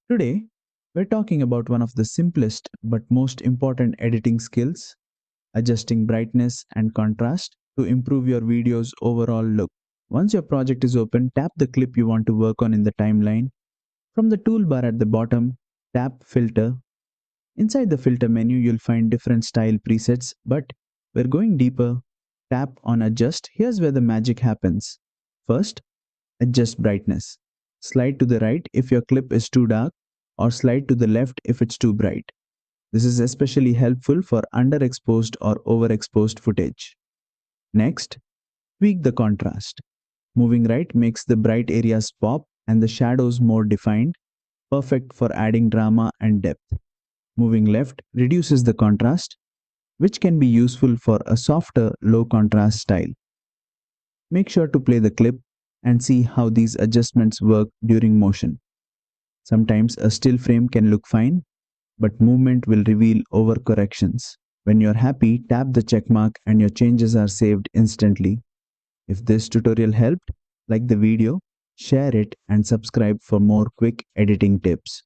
Today, we're talking about one of the simplest but most important editing skills, adjusting brightness and contrast to improve your video's overall look. Once your project is open, tap the clip you want to work on in the timeline. From the toolbar at the bottom, tap Filter. Inside the filter menu, you'll find different style presets, but we're going deeper. Tap on Adjust. Here's where the magic happens. First, adjust brightness. Slide to the right if your clip is too dark, or slide to the left if it's too bright. This is especially helpful for underexposed or overexposed footage. Next, tweak the contrast. Moving right makes the bright areas pop and the shadows more defined, perfect for adding drama and depth. Moving left reduces the contrast, which can be useful for a softer, low contrast style. Make sure to play the clip and see how these adjustments work during motion. Sometimes a still frame can look fine, but movement will reveal overcorrections. When you're happy, tap the check mark and your changes are saved instantly. If this tutorial helped, like the video, share it and subscribe for more quick editing tips.